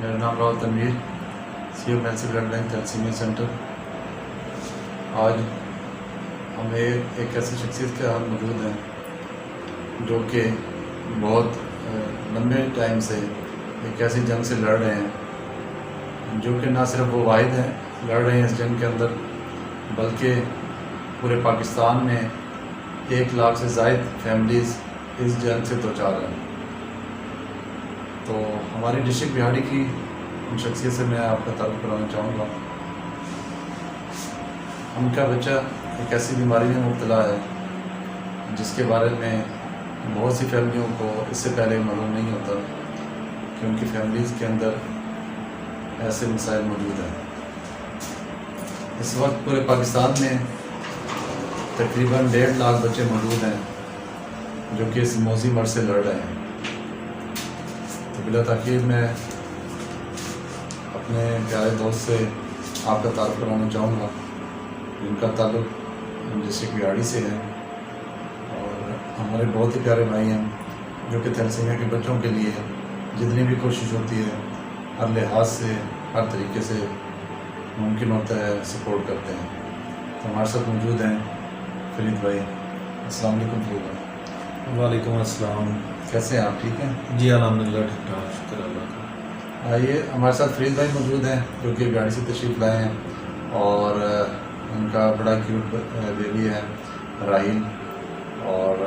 میرا نام راہل تنویر، سی او مینسی blood bank thalassemia centre. آج ہم ایک ایسی شخصیت کے ہاتھ موجود ہیں جو کہ بہت لمبے ٹائم سے ایک ایسی جنگ سے لڑ رہے ہیں، جو کہ نہ صرف وہ واحد ہیں لڑ رہے ہیں اس جنگ کے اندر، بلکہ پورے پاکستان میں 1 لاکھ سے زائد فیملیز اس جنگ سے دوچار ہیں۔ تو ہماری ڈسٹرکٹ بہاڑی کی ان شخصیت سے میں آپ کا تعارف کرانا چاہوں گا۔ ان کا بچہ ایک ایسی بیماری میں مبتلا ہے جس کے بارے میں بہت سی فیملیوں کو اس سے پہلے معلوم نہیں ہوتا، کیونکہ فیملیز کے اندر ایسے مسائل موجود ہیں۔ اس وقت پورے پاکستان میں تقریباً 1.5 لاکھ بچے موجود ہیں جو کہ اس موذی مرض سے لڑ رہے ہیں۔ تو بلا تاخیر میں اپنے پیارے دوست سے آپ کا تعارف کرانا چاہوں گا، جن کا تعلق ڈسٹرکٹ بہاڑی سے ہے، اور ہمارے بہت ہی پیارے بھائی ہیں جو کہ تھیلیسیمیا کے بچوں کے لیے جتنی بھی کوشش ہوتی ہے ہر لحاظ سے، ہر طریقے سے ممکن ہوتا ہے سپورٹ کرتے ہیں۔ تو ہمارے ساتھ موجود ہیں فرید بھائی۔ السلام علیکم فرید بھائی۔ وعلیکم السلام۔ کیسے ہیں آپ؟ ٹھیک ہیں؟ جی الحمدللہ ٹھیک ٹھاک، شکر اللہ کا۔ آئیے، ہمارے ساتھ فرید بھائی موجود ہیں جو کہ بہاڑی سے تشریف لائے ہیں، اور ان کا بڑا کیوٹ بیبی ہے راہیل، اور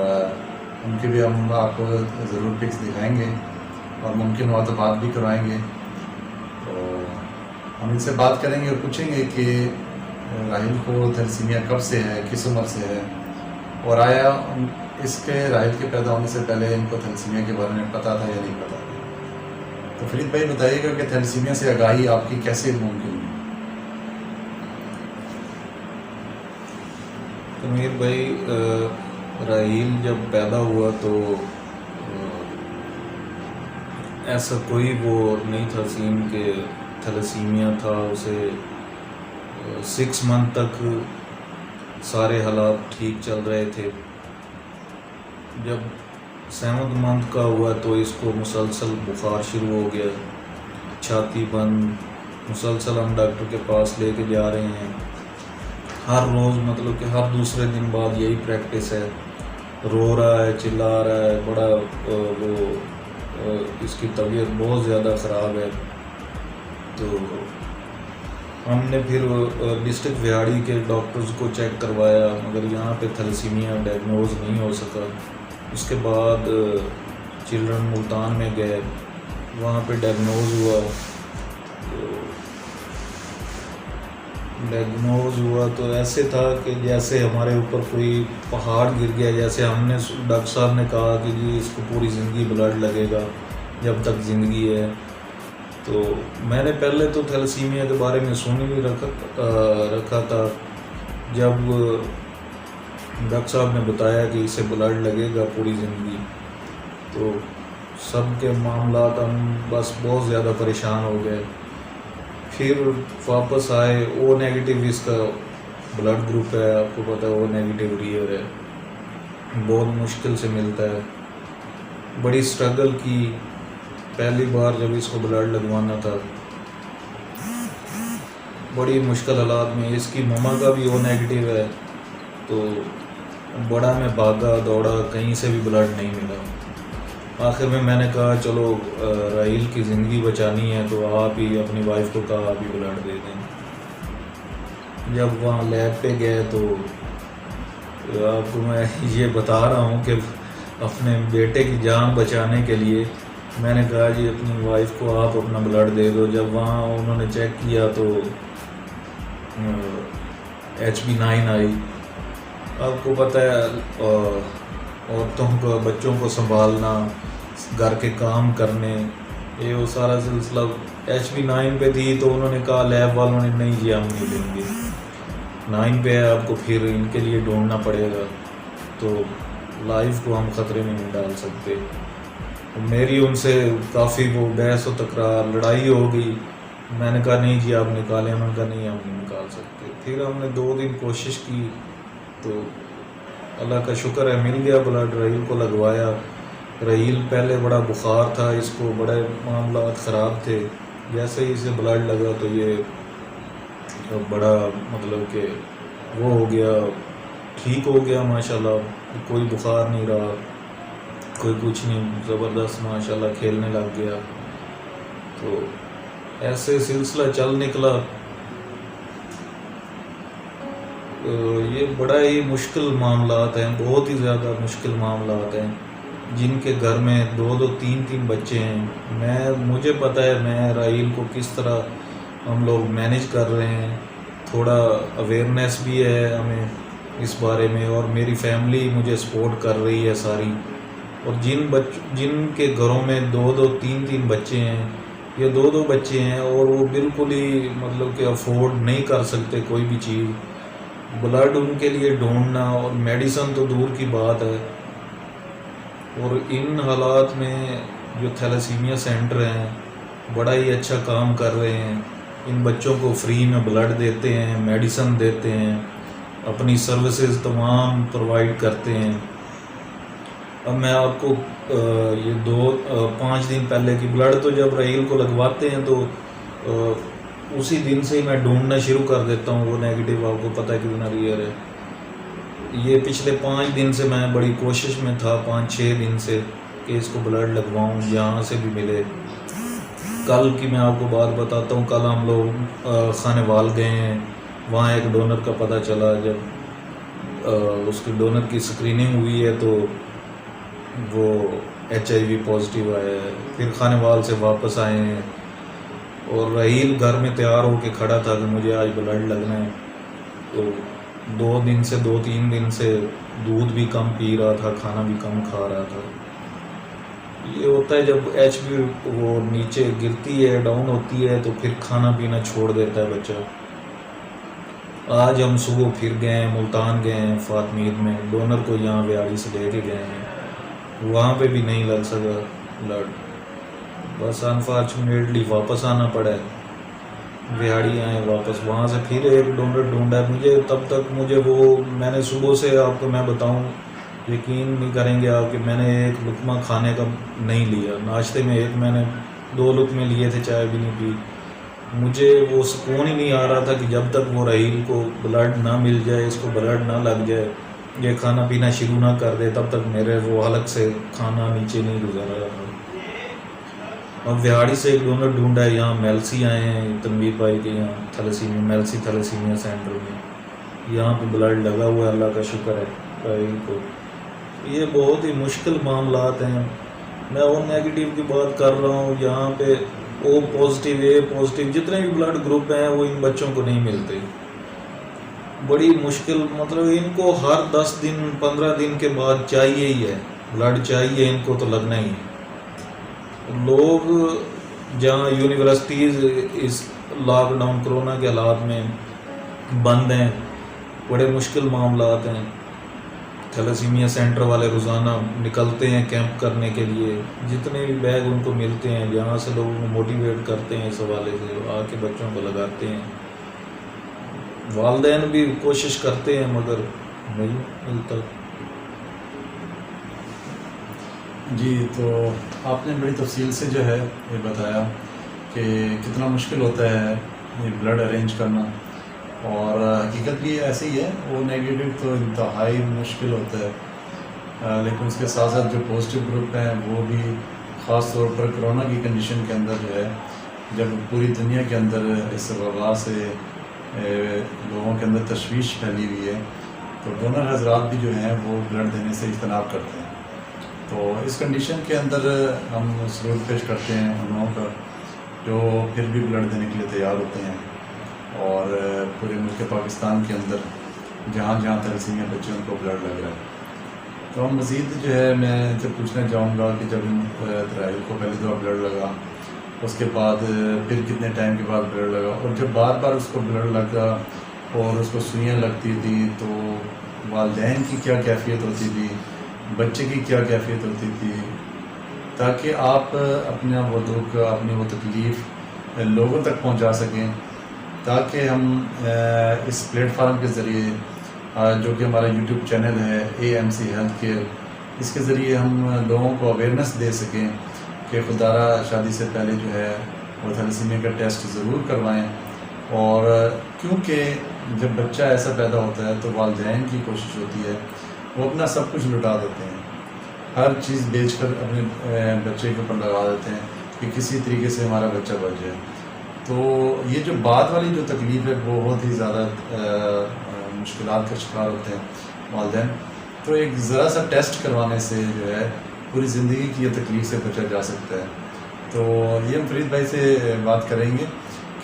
ان کی بھی ہم آپ کو ضرور پکس دکھائیں گے اور ممکن ہوا تو بات بھی کروائیں گے۔ تو ہم ان سے بات کریں گے اور پوچھیں گے کہ راہیل کو تھیلیسیمیا کب سے ہے، کس عمر سے ہے، اور آیا اس کے راہیل کے پیدا ہونے سے پہلے ان کو تھیلیسیمیا کے بارے میں پتہ تھا یا نہیں پتہ تھا۔ تو فرید بھائی بتائیے گا کہ تھیلیسیمیا سے آگاہی آپ کی کیسے ممکن ہوئی؟ تنویر بھائی، راہیل جب پیدا ہوا تو ایسا کوئی وہ نہیں تھا سین کہ تھیلیسیمیا تھا۔ اسے 6 منتھ تک سارے حالات ٹھیک چل رہے تھے۔ جب 7 منتھ کا ہوا تو اس کو مسلسل بخار شروع ہو گیا، چھاتی بند، مسلسل ہم ڈاکٹر کے پاس لے کے جا رہے ہیں۔ ہر روز مطلب کہ ہر دوسرے دن بعد یہی پریکٹس ہے، رو رہا ہے، چلا رہا ہے، بڑا اس کی طبیعت بہت زیادہ خراب ہے۔ تو ہم نے پھر ڈسٹرکٹ بہاڑی کے ڈاکٹرز کو چیک کروایا، مگر یہاں پہ تھیلیسیمیا ڈائگنوز نہیں ہو سکا۔ اس کے بعد چلڈرن ملتان میں گئے، وہاں پہ ڈائگنوز ہوا تو ایسے تھا کہ جیسے ہمارے اوپر کوئی پہاڑ گر گیا، جیسے ہم نے ڈاکٹر صاحب نے کہا کہ جی اس کو پوری زندگی بلڈ لگے گا جب تک زندگی ہے۔ تو میں نے پہلے تو تھیلیسیمیا کے بارے میں سن ہی رکھا تھا۔ جب ڈاکٹر صاحب نے بتایا کہ اسے بلڈ لگے گا پوری زندگی، تو سب کے معاملات ہم بس بہت زیادہ پریشان ہو گئے۔ پھر واپس آئے، او نیگیٹو اس کا بلڈ گروپ ہے، آپ کو پتہ ہے او نیگیٹو ریئر ہے، بہت مشکل سے ملتا ہے۔ بڑی سٹرگل کی، پہلی بار جب اس کو بلڈ لگوانا تھا بڑی مشکل حالات میں، اس کی مما کا بھی او نیگیٹو ہے، تو بڑا میں بھاگا دوڑا، کہیں سے بھی بلڈ نہیں ملا۔ آخر میں نے کہا چلو راہیل کی زندگی بچانی ہے تو آپ ہی اپنی وائف کو کہا آپ ہی بلڈ دے دیں۔ جب وہاں لیب پہ گئے تو آپ کو میں یہ بتا رہا ہوں کہ اپنے بیٹے کی جان بچانے کے لیے میں نے کہا جی اپنی وائف کو آپ اپنا بلڈ دے دو۔ جب وہاں انہوں نے چیک کیا تو HB9 آئی۔ آپ کو پتہ ہے عورتوں کو، بچوں کو سنبھالنا، گھر کے کام کرنے، یہ وہ سارا سلسلہ HB9 پہ تھی، تو انہوں نے کہا لیب والوں نے نہیں جی ہم نہیں دیں گے، 9 پہ ہے آپ کو پھر ان کے لیے ڈھونڈنا پڑے گا، تو لائف کو ہم خطرے میں نہیں ڈال سکتے۔ میری ان سے کافی وہ بحث و تکرار، لڑائی ہو گئی۔ میں نے کہا نہیں جی آپ نکالیں، انہوں نے کہا نہیں ہم نہیں نکال سکتے۔ پھر ہم نے 2 دن کوشش کی تو اللہ کا شکر ہے مل گیا بلڈ، راہیل کو لگوایا۔ راہیل پہلے بڑا بخار تھا، اس کو بڑے معاملات خراب تھے، جیسے ہی اسے بلڈ لگا تو یہ بڑا مطلب کہ وہ ہو گیا، ٹھیک ہو گیا ماشاءاللہ، کوئی بخار نہیں رہا، کوئی کچھ نہیں، زبردست ماشاءاللہ کھیلنے لگ گیا. تو ایسے سلسلہ چل نکلا. یہ بڑا ہی مشکل معاملات ہیں، بہت ہی زیادہ مشکل معاملات ہیں. جن کے گھر میں 2 3 بچے ہیں، مجھے پتہ ہے میں راحیل کو کس طرح ہم لوگ مینیج کر رہے ہیں. تھوڑا اویئرنیس بھی ہے ہمیں اس بارے میں، اور میری فیملی مجھے سپورٹ کر رہی ہے ساری. اور جن کے گھروں میں 2 3 بچے ہیں، یہ 2 بچے ہیں اور وہ بالکل ہی مطلب کہ افورڈ نہیں کر سکتے کوئی بھی چیز، بلڈ ان کے لیے ڈھونڈنا اور میڈیسن تو دور کی بات ہے. اور ان حالات میں جو تھیلیسیمیا سینٹر ہیں بڑا ہی اچھا کام کر رہے ہیں. ان بچوں کو فری میں بلڈ دیتے ہیں، میڈیسن دیتے ہیں، اپنی سروسز تمام پرووائڈ کرتے ہیں. اب میں آپ کو یہ 5 دن پہلے کی بلڈ تو جب راحیل کو لگواتے ہیں تو اسی دن سے ہی میں ڈھونڈنا شروع کر دیتا ہوں وہ نیگیٹو. آپ کو پتہ ہے کتنا ریئر ہے. یہ پچھلے 5 دن سے میں بڑی کوشش میں تھا، 5 6 دن سے، کہ اس کو بلڈ لگواؤں جہاں سے بھی ملے. کل کی میں آپ کو بات بتاتا ہوں. کل ہم لوگ خانے وال گئے ہیں، وہاں ایک ڈونر کا پتہ چلا. جب اس کی ڈونر کی سکریننگ ہوئی ہے تو وہ HIV پازیٹیو آیا ہے. پھر خانے وال سے واپس آئے ہیں اور راحیل گھر میں تیار ہو کے کھڑا تھا کہ مجھے آج بلڈ لگنا ہے. تو 2 3 دن سے دودھ بھی کم پی رہا تھا، کھانا بھی کم کھا رہا تھا. یہ ہوتا ہے جب HB وہ نیچے گرتی ہے، ڈاؤن ہوتی ہے، تو پھر کھانا پینا چھوڑ دیتا ہے بچہ. آج ہم صبح پھر گئے ہیں، ملتان گئے ہیں فاطمید میں، ڈونر کو یہاں ویاڑی سے لے کے گئے ہیں. وہاں پہ بھی نہیں لگ سکا بلڈ، بس انفارچونیٹلی واپس آنا پڑا ہے. ویاڑی آئے واپس، وہاں سے پھر ایک ڈونر ڈھونڈا ہے. مجھے تب تک وہ میں نے صبح سے آپ کو میں بتاؤں، یقین نہیں کریں گے آپ کہ میں نے ایک لقمہ کھانے کا نہیں لیا. ناشتے میں میں نے 2 لقمے لیے تھے، چائے بھی نہیں پی. مجھے وہ سکون ہی نہیں آ رہا تھا کہ جب تک وہ راحیل کو بلڈ نہ مل جائے، اس کو بلڈ نہ لگ جائے، یہ کھانا پینا شروع نہ کر دے، تب تک میرے وہ حلق سے کھانا نیچے نہیں گزر رہا تھا. اب وہاڑی سے ایک ڈونر ڈھونڈا ہے. یہاں میلسی آئے ہیں تنویر بھائی کے یہاں میلسی تھیلیسیمیا سینٹر میں. یہاں پہ بلڈ لگا ہوا ہے، اللہ کا شکر ہے راحیل کو. یہ بہت ہی مشکل معاملات ہیں. میں او نیگیٹو کی بات کر رہا ہوں، یہاں پہ او پازیٹیو اے پازیٹیو جتنے بھی بلڈ گروپ ہیں وہ ان بچوں کو نہیں ملتے. بڑی مشکل، مطلب ان کو ہر 10 دن 15 دن کے بعد چاہیے ہی ہے بلڈ، چاہیے ان کو تو لگنا ہی ہے. لوگ جہاں یونیورسٹیز اس لاک ڈاؤن کرونا کے حالات میں بند ہیں، بڑے مشکل معاملات ہیں. تھیلیسیمیا سینٹر والے روزانہ نکلتے ہیں کیمپ کرنے کے لیے، جتنے بھی بیگ ان کو ملتے ہیں جہاں سے لوگوں کو موٹیویٹ کرتے ہیں اس حوالے سے، آ کے بچوں کو لگاتے ہیں. والدین بھی کوشش کرتے ہیں مگر نہیں ملتا. جی، تو آپ نے بڑی تفصیل سے جو ہے یہ بتایا کہ کتنا مشکل ہوتا ہے یہ بلڈ ارینج کرنا، اور حقیقت بھی ایسے ہی ہے. وہ نیگیٹو تو انتہائی مشکل ہوتا ہے، لیکن اس کے ساتھ ساتھ جو پازیٹیو گروپ ہیں وہ بھی، خاص طور پر کرونا کی کنڈیشن کے اندر جو ہے، جب پوری دنیا کے اندر اس وبا سے لوگوں کے اندر تشویش پھیلی ہوئی ہے، تو ڈونر حضرات بھی جو ہیں وہ بلڈ دینے سے اجتناب کرتے ہیں. تو اس کنڈیشن کے اندر ہم سلوک پیش کرتے ہیں ان لوگوں کا جو پھر بھی بلڈ دینے کے لیے تیار ہوتے ہیں. اور پورے ملک پاکستان کے اندر جہاں جہاں تھیلیسیمیا بچے ان کو بلڈ لگ رہا ہے. تو ہم مزید جو ہے میں ان سے پوچھنا چاہوں گا کہ جب راحیل کو پہلی دفعہ بلڈ لگا، اس کے بعد پھر کتنے ٹائم کے بعد بلڈ لگا، اور جب بار بار اس کو بلڈ لگا اور اس کو سوئیاں لگتی تھی تو والدین کی کیا کیفیت ہوتی تھی، بچے کی کیا کیفیت ہوتی تھی، تاکہ آپ اپنا وہ دکھ، اپنی وہ تکلیف لوگوں تک پہنچا سکیں، تاکہ ہم اس پلیٹ فارم کے ذریعے جو کہ ہمارا یوٹیوب چینل ہے AMC ہیلتھ کیئر، اس کے ذریعے ہم لوگوں کو اویئرنیس دے سکیں کہ خدا را شادی سے پہلے جو ہے وہ تھیلیسیمیا کا ٹیسٹ ضرور کروائیں. اور کیونکہ جب بچہ ایسا پیدا ہوتا ہے تو والدین کی کوشش ہوتی ہے وہ اپنا سب کچھ لٹا دیتے ہیں, ہر چیز بیچ کر اپنے بچے کے اوپر لگا دیتے ہیں کہ کسی طریقے سے ہمارا بچہ بچ جائے. تو یہ جو بعد والی جو تکلیف ہے وہ بہت ہی زیادہ مشکلات کا شکار ہوتے ہیں والدین. تو ایک ذرا سا ٹیسٹ کروانے سے جو ہے پوری زندگی کی یہ تکلیف سے بچا جا سکتا ہے. تو یہ ہم فرید بھائی سے بات کریں گے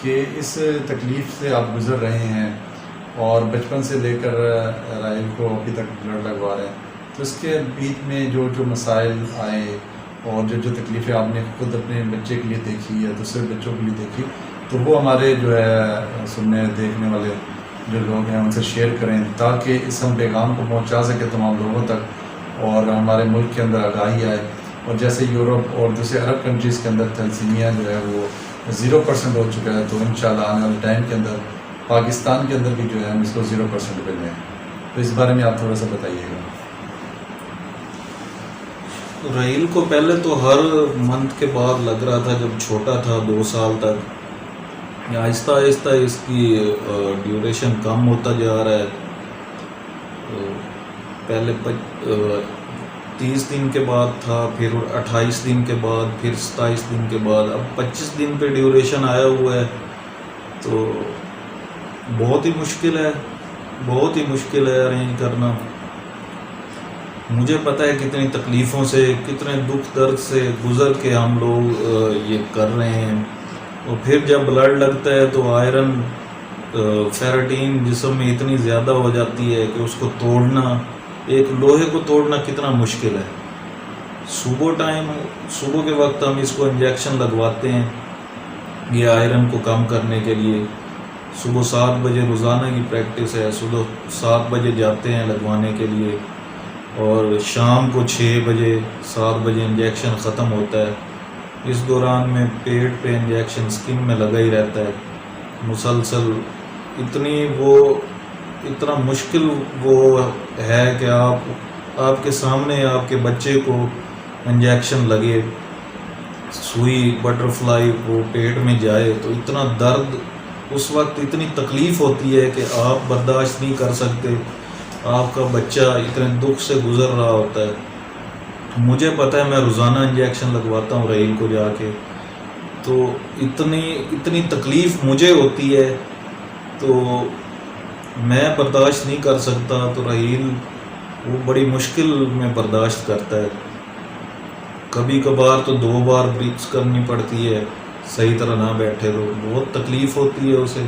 کہ اس تکلیف سے آپ گزر رہے ہیں اور بچپن سے لے کر رائل کو ابھی تک بلڈ لگوا رہے ہیں, تو اس کے بیچ میں جو مسائل آئے اور جو تکلیفیں آپ نے خود اپنے بچے کے لیے دیکھی یا دوسرے بچوں کے لیے دیکھی, تو وہ ہمارے جو ہے سننے دیکھنے والے جو لوگ ہیں ان سے شیئر کریں تاکہ اس ہم پیغام کو پہنچا سکے تمام لوگوں تک اور ہمارے ملک کے اندر آگاہی آئے. اور جیسے یورپ اور دوسرے عرب کنٹریز کے اندر تھیلیسیمیا جو ہے وہ 0% ہو چکا ہے, تو انشاءاللہ آنے والے ٹائم کے اندر پاکستان کے اندر بھی جو ہے ہم اس کو 0% پہ لیں. تو اس بارے میں آپ تھوڑا سا بتائیے گا. رحیل کو پہلے تو ہر منتھ کے بعد لگ رہا تھا جب چھوٹا تھا 2 سال تک, آہستہ آہستہ اس کی ڈیوریشن کم ہوتا جا رہا ہے. پہلے 30 دن کے بعد تھا, پھر 28 دن کے بعد, پھر 27 دن کے بعد, اب 25 دن پہ ڈیوریشن آیا ہوا ہے. تو بہت ہی مشکل ہے ارینج کرنا. مجھے پتہ ہے کتنی تکلیفوں سے, کتنے دکھ درد سے گزر کے ہم لوگ یہ کر رہے ہیں. اور پھر جب بلڈ لگتا ہے تو آئرن فیرٹین جسم میں اتنی زیادہ ہو جاتی ہے کہ اس کو توڑنا, ایک لوہے کو توڑنا کتنا مشکل ہے. صبح کے وقت ہم اس کو انجیکشن لگواتے ہیں یہ آئرن کو کم کرنے کے لیے. صبح 7 بجے روزانہ کی پریکٹس ہے, صبح 7 بجے جاتے ہیں لگوانے کے لیے اور شام کو 6 بجے 7 بجے انجیکشن ختم ہوتا ہے. اس دوران میں پیٹ پہ انجیکشن اسکن میں لگا ہی رہتا ہے مسلسل. اتنا مشکل وہ ہے کہ آپ کے سامنے آپ کے بچے کو انجیکشن لگے, سوئی بٹرفلائی وہ پیٹ میں جائے تو اتنا درد اس وقت, اتنی تکلیف ہوتی ہے کہ آپ برداشت نہیں کر سکتے. آپ کا بچہ اتنے دکھ سے گزر رہا ہوتا ہے. مجھے پتہ ہے میں روزانہ انجیکشن لگواتا ہوں رحیل کو جا کے, تو اتنی تکلیف مجھے ہوتی ہے تو میں برداشت نہیں کر سکتا. تو رحیل وہ بڑی مشکل میں برداشت کرتا ہے. کبھی کبھار تو 2 بار بریکس کرنی پڑتی ہے, صحیح طرح نہ بیٹھے تو بہت تکلیف ہوتی ہے اسے.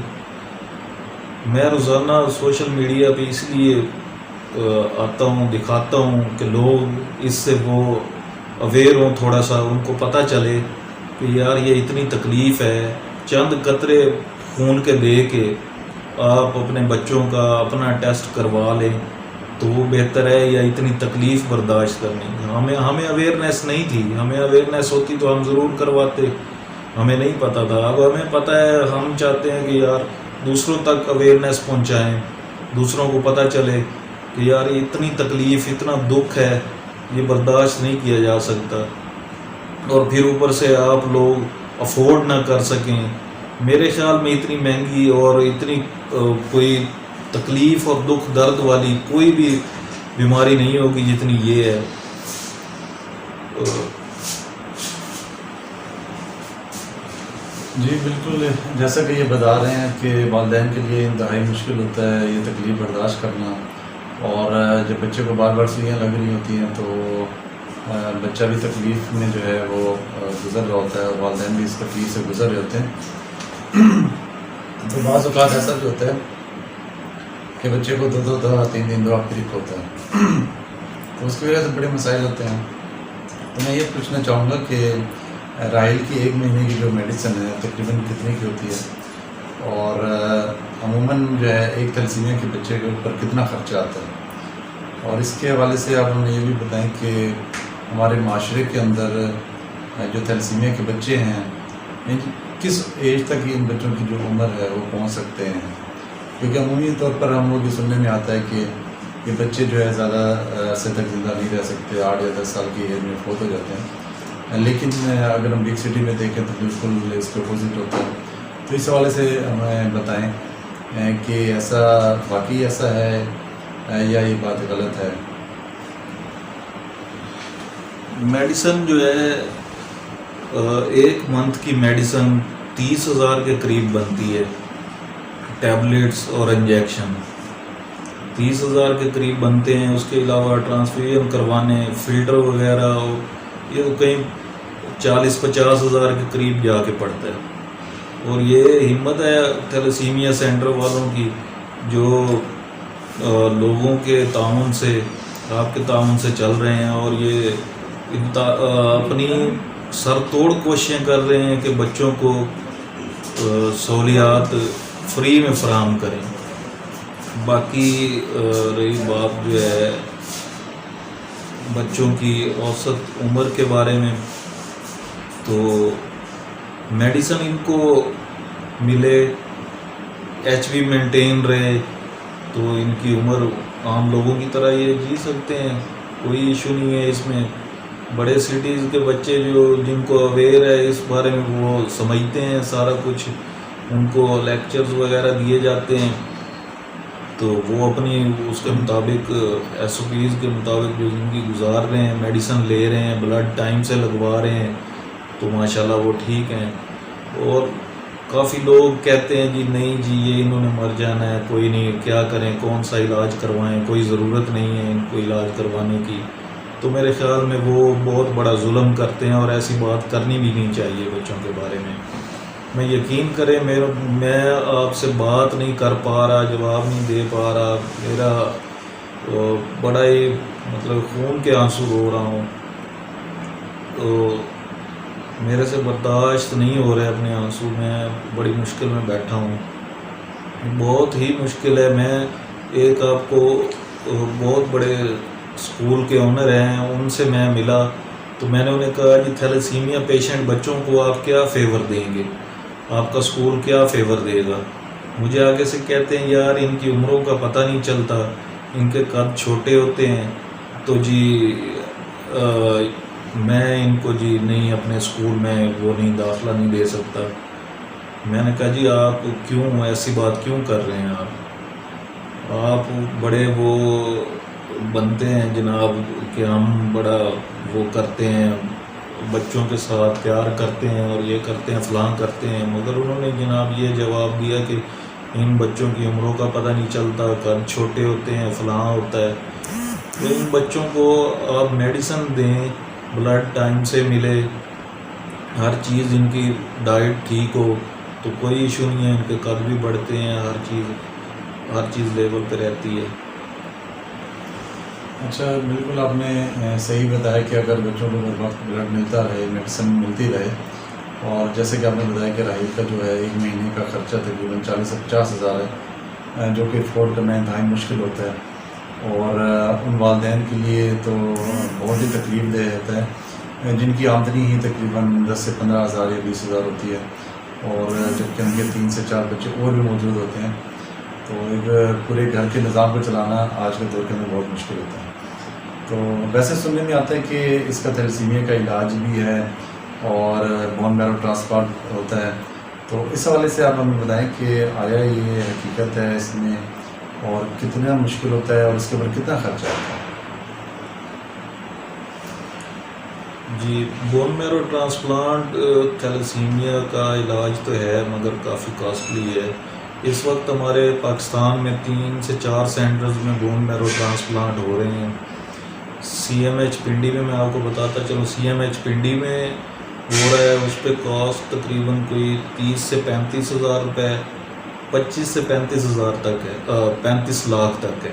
میں روزانہ سوشل میڈیا پہ اس لیے آتا ہوں, دکھاتا ہوں کہ لوگ اس سے وہ اویئر ہوں, تھوڑا سا ان کو پتہ چلے کہ یار یہ اتنی تکلیف ہے. چند قطرے خون کے دے کے آپ اپنے بچوں کا اپنا ٹیسٹ کروا لیں تو وہ بہتر ہے یا اتنی تکلیف برداشت کرنی. ہمیں اویئرنیس نہیں تھی, ہمیں اویئرنیس ہوتی تو ہم ضرور کرواتے, ہمیں نہیں پتہ تھا. اب ہمیں پتہ ہے, ہم چاہتے ہیں کہ یار دوسروں تک اویئرنیس پہنچائیں, دوسروں کو پتہ چلے کہ یار یہ اتنی تکلیف, اتنا دکھ ہے, یہ برداشت نہیں کیا جا سکتا. اور پھر اوپر سے آپ لوگ افورڈ نہ کر سکیں. میرے خیال میں اتنی مہنگی اور اتنی کوئی تکلیف اور دکھ درد والی کوئی بھی بیماری نہیں ہوگی جتنی یہ ہے. جی بالکل, جیسا کہ یہ بتا رہے ہیں کہ والدین کے لیے انتہائی مشکل ہوتا ہے یہ تکلیف برداشت کرنا. اور جب بچے کو بار بار سوئیاں لگ رہی ہوتی ہیں تو بچہ بھی تکلیف میں جو ہے وہ گزر رہا ہوتا ہے اور والدین بھی اس تکلیف سے گزر رہے ہوتے ہیں. تو بعض اوقات ایسا بھی ہوتا ہے کہ بچے کو 2 3 دن 2 ہفتے ہوتا ہے, تو اس کی وجہ سے بڑے مسائل ہوتے ہیں. تو میں یہ پوچھنا چاہوں گا کہ رحیل کی 1 مہینے کی جو میڈیسن ہے تقریباً کتنے کی ہوتی ہے, اور عموماً جو ہے ایک تھیلیسیمیا کے بچے کے اوپر کتنا خرچہ آتا ہے, اور اس کے حوالے سے آپ ہمیں یہ بھی بتائیں کہ ہمارے معاشرے کے اندر جو تھیلیسیمیا کے بچے ہیں کس ایج تک ان بچوں کی جو عمر ہے وہ پہنچ سکتے ہیں, کیونکہ عمومی طور پر ہم لوگ یہ سننے میں آتا ہے کہ یہ بچے جو ہے زیادہ عرصے تک زندہ نہیں رہ سکتے, 8 یا 10 سال کی ایج میں فوت ہو جاتے ہیں. لیکن اگر ہم بگ سٹی میں دیکھیں تو بالکل اس کے اپوزٹ ہوتا ہے. تو اس حوالے سے ہمیں بتائیں کہ ایسا واقعی ایسا ہے یا یہ بات غلط ہے؟ میڈیسن جو ہے ایک منتھ کی میڈیسن 30,000 کے قریب بنتی ہے، ٹیبلیٹس اور انجیکشن 30,000 کے قریب بنتے ہیں. اس کے علاوہ ٹرانسفیوژن کروانے، فلٹر وغیرہ، یہ کہیں 40-50,000 کے قریب جا کے پڑتا ہے. اور یہ ہمت ہے تھیلیسیمیا سینٹر والوں کی، جو لوگوں کے تعاون سے، آپ کے تعاون سے چل رہے ہیں، اور یہ اپنی سر توڑ کوششیں کر رہے ہیں کہ بچوں کو سہولیات فری میں فراہم کریں. باقی رہی بات جو ہے بچوں کی اوسط عمر کے بارے میں، تو میڈیسن ان کو ملے، ایچ بی مینٹین رہے، تو ان کی عمر عام لوگوں کی طرح یہ جی سکتے ہیں، کوئی ایشو نہیں ہے اس میں. بڑے سٹیز کے بچے جن کو اویئر ہے اس بارے میں، وہ سمجھتے ہیں سارا کچھ، ان کو لیکچرز وغیرہ دیے جاتے ہیں، تو وہ اپنی اس کے مطابق ایس او پیز کے مطابق جو زندگی گزار رہے ہیں، میڈیسن لے رہے ہیں، بلڈ ٹائم سے لگوا رہے ہیں، تو ماشاءاللہ وہ ٹھیک ہیں. اور کافی لوگ کہتے ہیں جی نہیں جی یہ انہوں نے مر جانا ہے، کوئی نہیں، کیا کریں، کون سا علاج کروائیں، کوئی ضرورت نہیں ہے ان کو علاج کروانے کی. تو میرے خیال میں وہ بہت بڑا ظلم کرتے ہیں، اور ایسی بات کرنی بھی نہیں چاہیے بچوں کے بارے میں. میں یقین کریں میں آپ سے بات نہیں کر پا رہا، جواب نہیں دے پا رہا، میرا بڑا ہی مطلب خون کے آنسو رو رہا ہوں، تو میرے سے برداشت نہیں ہو رہے اپنے آنسو. میں بڑی مشکل میں بیٹھا ہوں، بہت ہی مشکل ہے. میں ایک آپ کو بہت بڑے اسکول کے آنر ہیں، ان سے میں ملا، تو میں نے انہیں کہا جی تھیلیسیمیا پیشنٹ بچوں کو آپ کیا فیور دیں گے، آپ کا اسکول کیا فیور دے گا؟ مجھے آگے سے کہتے ہیں یار ان کی عمروں کا پتہ نہیں چلتا، ان کے قد چھوٹے ہوتے ہیں، تو جی میں ان کو جی نہیں اپنے اسکول میں وہ نہیں داخلہ نہیں دے سکتا. میں نے کہا جی آپ کیوں ایسی بات کیوں کر رہے ہیں؟ آپ بڑے وہ بنتے ہیں جناب کہ ہم بڑا وہ کرتے ہیں، بچوں کے ساتھ پیار کرتے ہیں اور یہ کرتے ہیں فلاں کرتے ہیں، مگر انہوں نے جناب یہ جواب دیا کہ ان بچوں کی عمروں کا پتہ نہیں چلتا، قد چھوٹے ہوتے ہیں، فلاں ہوتا ہے. تو ان بچوں کو آپ میڈیسن دیں، بلڈ ٹائم سے ملے، ہر چیز ان کی ڈائٹ ٹھیک ہو، تو کوئی ایشو نہیں ہے. ان کے قد بھی بڑھتے ہیں، ہر چیز لیول پہ رہتی ہے. اچھا، بالکل آپ نے صحیح بتایا کہ اگر بچوں کو ہر وقت بلڈ ملتا رہے، میڈیسن ملتی رہے، اور جیسے کہ آپ نے بتایا کہ راحیل کا جو ہے ایک مہینے کا خرچہ تقریباً 40 سے 50,000 ہے، جو کہ افورڈ کرنا انتہائی مشکل ہوتا ہے، اور ان والدین کے لیے تو بہت ہی تکلیف دہ رہتا ہے جن کی آمدنی ہی تقریباً 10 سے 15,000 یا 20,000 ہوتی ہے، اور جبکہ ان کے 3 سے 4 بچے اور بھی موجود ہوتے ہیں، تو ایک پورے گھر کے نظام کو چلانا آج کے دور کے اندر بہت مشکل ہوتا ہے. تو ویسے سننے میں آتا ہے کہ اس کا تھیلیسیمیا کا علاج بھی ہے اور بون میرو ٹرانسپلانٹ ہوتا ہے، تو اس حوالے سے آپ ہمیں بتائیں کہ آیا یہ حقیقت ہے اس میں، اور کتنا مشکل ہوتا ہے، اور اس کے اوپر کتنا خرچہ آتا ہے؟ جی، بون میرو ٹرانسپلانٹ تھیلیسیمیا کا علاج تو ہے مگر کافی کاسٹلی ہے. اس وقت ہمارے پاکستان میں 3 سے 4 سینٹرز میں بون میرو ٹرانسپلانٹ ہو رہے ہیں. سی ایم ایچ پنڈی میں آپ کو بتاتا چلو، سی ایم ایچ پنڈی میں ہو رہا ہے، اس پہ کاسٹ تقریباً کوئی 30 سے 35,000 روپے، 25 سے 35,000 تک ہے، 35 لاکھ تک ہے.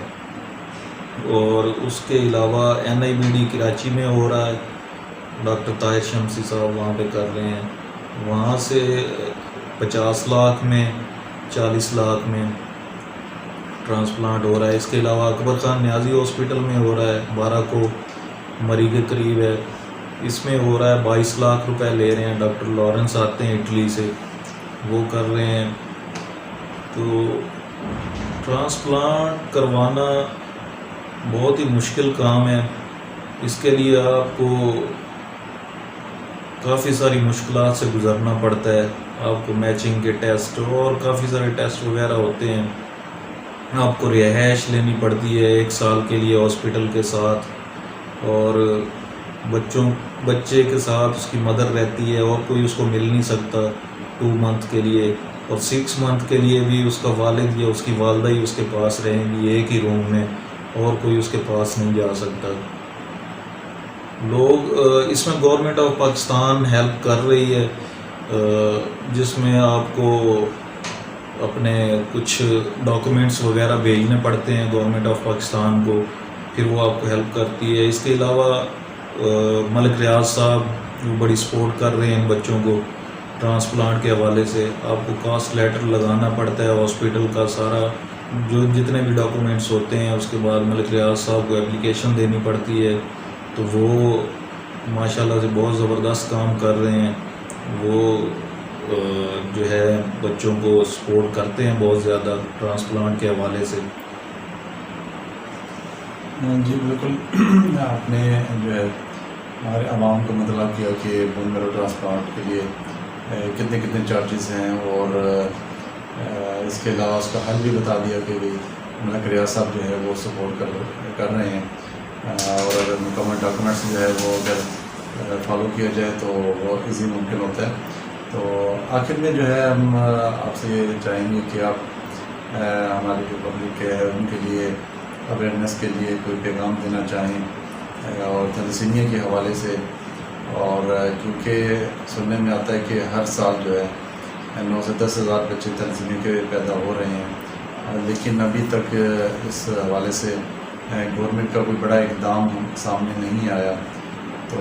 اور اس کے علاوہ NIBD کراچی میں ہو رہا ہے، ڈاکٹر طاہر شمسی صاحب وہاں پہ کر رہے ہیں، وہاں سے 50 لاکھ میں، 40 لاکھ میں ٹرانسپلانٹ ہو رہا ہے. اس کے علاوہ اکبر خان نیازی ہاسپٹل میں ہو رہا ہے، 12 کو مری کے قریب ہے، اس میں ہو رہا ہے 22 لاکھ روپے لے رہے ہیں. ڈاکٹر لارنس آتے ہیں اٹلی سے، وہ کر رہے ہیں. تو ٹرانسپلانٹ کروانا بہت ہی مشکل کام ہے. اس کے لیے آپ کو کافی ساری مشکلات سے گزرنا پڑتا ہے. آپ کو میچنگ کے ٹیسٹ اور کافی سارے ٹیسٹ وغیرہ ہوتے ہیں. آپ کو رہائش لینی پڑتی ہے 1 سال کے لیے ہاسپٹل کے ساتھ, اور بچے کے ساتھ اس کی مدر رہتی ہے اور کوئی اس کو مل نہیں سکتا 2 منتھ کے لیے, اور 6 منتھ کے لیے بھی اس کا والد یا اس کی والدہ ہی اس کے پاس رہیں گی ایک ہی روم میں, اور کوئی اس کے پاس نہیں جا سکتا. لوگ اس میں گورنمنٹ آف پاکستان ہیلپ کر رہی ہے, جس میں آپ کو اپنے کچھ ڈاکومنٹس وغیرہ بھیجنے پڑتے ہیں گورنمنٹ آف پاکستان کو, پھر وہ آپ کو ہیلپ کرتی ہے. اس کے علاوہ ملک ریاض صاحب وہ بڑی سپورٹ کر رہے ہیں ان بچوں کو ٹرانسپلانٹ کے حوالے سے. آپ کو کاسٹ لیٹر لگانا پڑتا ہے ہاسپٹل کا, سارا جو جتنے بھی ڈاکومنٹس ہوتے ہیں, اس کے بعد ملک ریاض صاحب کو اپلیکیشن دینی پڑتی ہے. تو وہ ماشاءاللہ سے بہت زبردست کام کر رہے ہیں. وہ جو ہے بچوں کو سپورٹ کرتے ہیں بہت زیادہ ٹرانسپلانٹ کے حوالے سے. جی بالکل, آپ نے جو ہے ہمارے عوام کو مطلع کیا کہ بون میرو ٹرانسپلانٹ کے لیے کتنے چارجز ہیں, اور اس کے علاوہ اس کا حل بھی بتا دیا کہ ملک ریاض صاحب جو ہے وہ سپورٹ کر رہے ہیں, اور اگر مکمل ڈاکومنٹس جو ہے وہ اگر فالو کیا جائے تو وہ ایزی ممکن ہوتا ہے. تو آخر میں جو ہے ہم آپ سے یہ چاہیں گے کہ آپ ہماری جو پبلک ہے ان کے لیے اویئرنیس کے لیے کوئی پیغام دینا چاہیں, اور تھیلیسیمیا کے حوالے سے. اور کیونکہ سننے میں آتا ہے کہ ہر سال جو ہے 9 سے 10 ہزار بچے تھیلیسیمیا کے پیدا ہو رہے ہیں, لیکن ابھی تک اس حوالے سے گورنمنٹ کا کوئی بڑا اقدام سامنے نہیں آیا. تو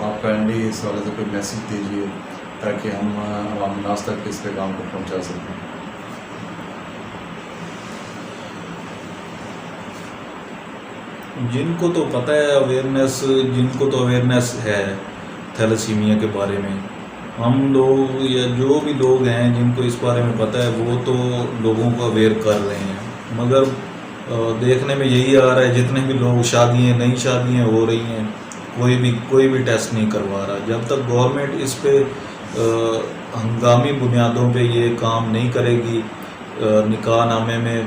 آپ کائنڈلی اس حوالے سے کوئی میسیج دیجیے تاکہ ہم عوام الناس تک اس پیغام کو پہنچا سکیں. جن کو تو پتہ ہے جن کو تو اویئرنیس ہے تھیلیسیمیا کے بارے میں, ہم لوگ یا جو بھی لوگ ہیں جن کو اس بارے میں پتہ ہے وہ تو لوگوں کو اویئر کر رہے ہیں. مگر دیکھنے میں یہی آ رہا ہے جتنے بھی لوگ نئی شادیاں ہو رہی ہیں, کوئی بھی ٹیسٹ نہیں کروا رہا. جب تک گورنمنٹ اس پہ ہنگامی بنیادوں پہ یہ کام نہیں کرے گی, نکاح نامے میں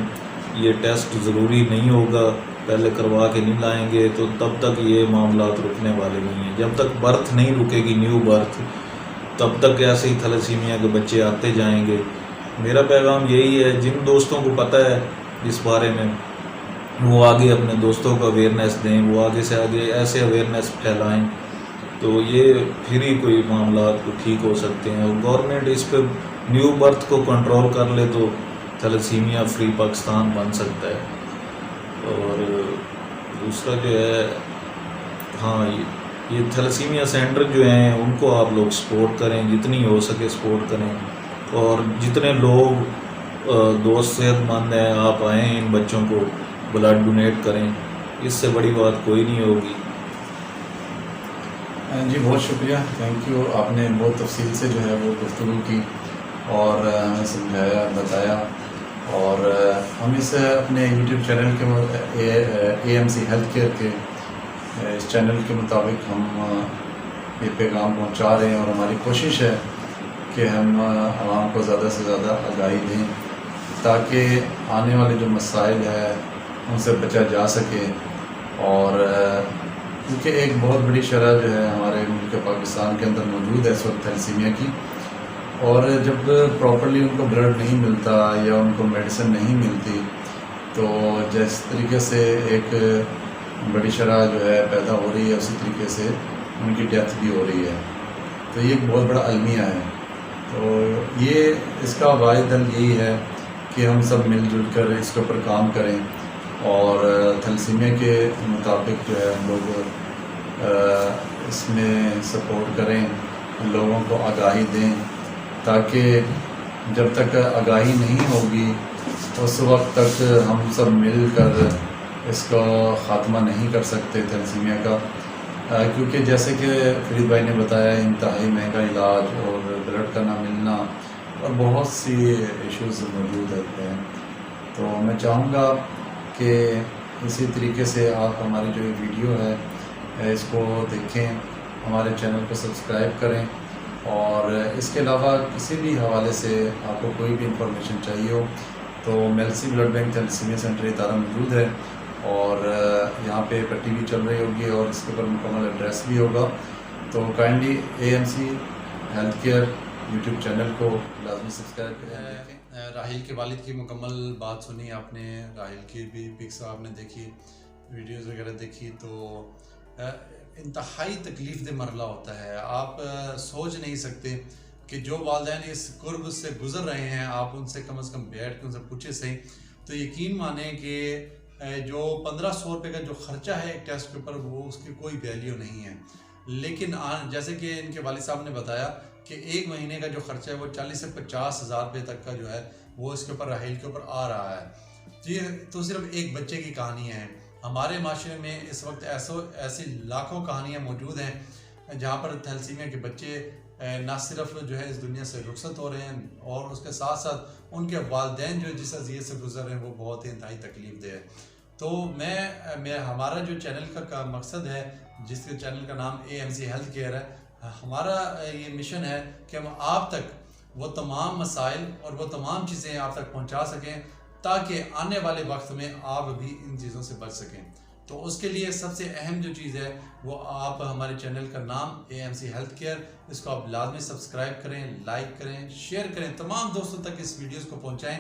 یہ ٹیسٹ ضروری نہیں ہوگا, پہلے کروا کے نہیں لائیں گے, تو تب تک یہ معاملات رکنے والے نہیں ہیں. جب تک برتھ نہیں رکے گی, نیو برتھ, تب تک ایسے ہی تھیلیسیمیا کے بچے آتے جائیں گے. میرا پیغام یہی ہے, جن دوستوں کو پتہ ہے اس بارے میں وہ آگے اپنے دوستوں کو اویئرنیس دیں, وہ آگے سے آگے ایسے اویئرنیس پھیلائیں, تو یہ پھر ہی کوئی معاملات کو ٹھیک ہو سکتے ہیں. اور گورنمنٹ اس پہ نیو برتھ کو کنٹرول کر لے تو تھیلیسیمیا فری پاکستان بن سکتا ہے. اور دوسرا جو ہے, ہاں یہ تھیلیسیمیا سینٹر جو ہیں ان کو آپ لوگ سپورٹ کریں, جتنی ہو سکے سپورٹ کریں, اور جتنے لوگ دوست صحت مند ہیں آپ آئیں ان بچوں کو بلڈ ڈونیٹ کریں, اس سے بڑی بات کوئی نہیں ہوگی. جی بہت شکریہ, تھینک یو. آپ نے بہت تفصیل سے جو ہے وہ گفتگو کی اور ہمیں سمجھایا, بتایا, اور ہم اس اپنے یوٹیوب چینل کے AMC ہیلتھ کیئر کے اس چینل کے مطابق ہم یہ پیغام پہنچا رہے ہیں, اور ہماری کوشش ہے کہ ہم عوام کو زیادہ سے زیادہ آگاہی دیں تاکہ آنے والے جو مسائل ہیں ان سے بچا جا سکے. اور کیونکہ ایک بہت بڑی شرح جو ہے ہمارے ملک پاکستان کے اندر موجود ہے اس وقت تھیلیسیمیا کی, اور جب پراپرلی ان کو بلڈ نہیں ملتا یا ان کو میڈیسن نہیں ملتی تو جس طریقے سے ایک بڑی شرح جو ہے پیدا ہو رہی ہے اسی طریقے سے ان کی ڈیتھ بھی ہو رہی ہے. تو یہ ایک بہت بڑا المیہ ہے. تو یہ اس کا واحد حل یہی ہے کہ ہم سب مل جل کر اس کے اوپر کام کریں, اور تھیلیسیمیا کے مطابق جو ہے ہم لوگ اس میں سپورٹ کریں, لوگوں کو آگاہی دیں, تاکہ جب تک آگاہی نہیں ہوگی اس وقت تک ہم سب مل کر اس کا خاتمہ نہیں کر سکتے تھیلیسیمیا کا. کیونکہ جیسے کہ فرید بھائی نے بتایا انتہائی مہنگا علاج اور بلڈ کا نہ ملنا اور بہت سی ایشوز موجود رہتے ہیں. تو میں چاہوں گا کہ اسی طریقے سے آپ ہماری جو یہ ویڈیو ہے اس کو دیکھیں ہمارے چینل کو سبسکرائب کریں، اور اس کے علاوہ کسی بھی حوالے سے آپ کو کوئی بھی انفارمیشن چاہیے ہو تو Mailsi blood bank thalassemia centre ادارہ موجود ہے، اور یہاں پہ پٹی بھی چل رہی ہوگی اور اس کے اوپر مکمل ایڈریس بھی ہوگا. تو kindly AMC health care YouTube channel کو لازمی سبسکرائب کریں. راحیل کے والد کی مکمل بات سنی آپ نے، راحیل کی بھی پکس آپ نے دیکھی، ویڈیوز وغیرہ دیکھی، تو انتہائی تکلیف دہ مرحلہ ہوتا ہے. آپ سوچ نہیں سکتے کہ جو والدین اس قرب سے گزر رہے ہیں، آپ ان سے کم از کم بیٹھ کے ان سے پوچھے صحیح، تو یقین مانیں کہ جو 1500 روپے کا جو خرچہ ہے ایک ٹیسٹ کے اوپر، وہ اس کی کوئی ویلیو نہیں ہے. لیکن جیسے کہ ان کے والد صاحب نے بتایا کہ ایک مہینے کا جو خرچہ ہے وہ 40 سے 50 ہزار روپے تک کا جو ہے وہ اس کے اوپر راحیل کے اوپر آ رہا ہے. تو صرف ایک بچے کی کہانی ہے. ہمارے معاشرے میں اس وقت ایسی لاکھوں کہانیاں موجود ہیں جہاں پر تھیلیسیمیا کے بچے نہ صرف جو ہے اس دنیا سے رخصت ہو رہے ہیں، اور اس کے ساتھ ساتھ ان کے والدین جو جس اذیت سے گزر رہے ہیں وہ بہت ہی انتہائی تکلیف دہ ہے. تو میں ہمارا جو چینل کا مقصد ہے، جس کے چینل کا نام AMC ہیلتھ کیئر ہے، ہمارا یہ مشن ہے کہ ہم آپ تک وہ تمام مسائل اور وہ تمام چیزیں آپ تک پہنچا سکیں تاکہ آنے والے وقت میں آپ بھی ان چیزوں سے بچ سکیں. تو اس کے لیے سب سے اہم جو چیز ہے وہ آپ ہمارے چینل کا نام AMC ہیلتھ کیئر، اس کو آپ لازمی سبسکرائب کریں، لائک کریں، شیئر کریں، تمام دوستوں تک اس ویڈیوز کو پہنچائیں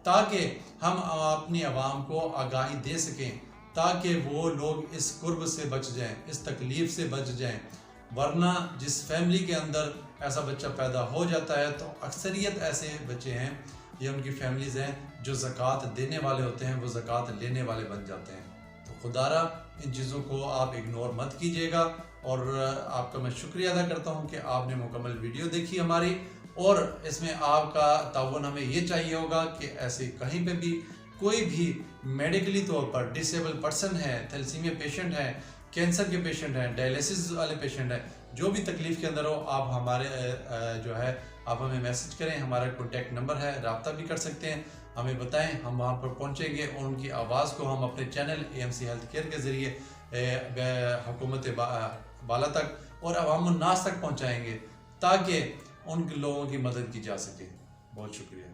تاکہ ہم اپنی عوام کو آگاہی دے سکیں، تاکہ وہ لوگ اس قرب سے بچ جائیں، اس تکلیف سے بچ جائیں. ورنہ جس فیملی کے اندر ایسا بچہ پیدا ہو جاتا ہے تو اکثریت ایسے بچے ہیں یا ان کی فیملیز ہیں جو زکوٰۃ دینے والے ہوتے ہیں، وہ زکوٰۃ لینے والے بن جاتے ہیں. تو خدا را ان چیزوں کو آپ اگنور مت کیجیے گا، اور آپ کا میں شکریہ ادا کرتا ہوں کہ آپ نے مکمل ویڈیو دیکھی ہماری، اور اس میں آپ کا تعاون ہمیں یہ چاہیے ہوگا کہ ایسے کہیں پہ بھی کوئی بھی میڈیکلی طور پر ڈسیبل پرسن ہے، تھیلیسیمیا پیشنٹ ہے، کینسر کے پیشنٹ ہیں، ڈائلیسس والے پیشنٹ ہیں، جو بھی تکلیف کے اندر ہو، آپ ہمارے جو ہے آپ ہمیں میسج کریں. ہمارا کانٹیکٹ نمبر ہے، رابطہ بھی کر سکتے ہیں، ہمیں بتائیں، ہم وہاں پر پہنچیں گے اور ان کی آواز کو ہم اپنے چینل AMC ہیلتھ کیئر کے ذریعے حکومت بالا تک اور عوام الناس تک پہنچائیں گے تاکہ ان لوگوں کی مدد کی جا سکے. بہت شکریہ.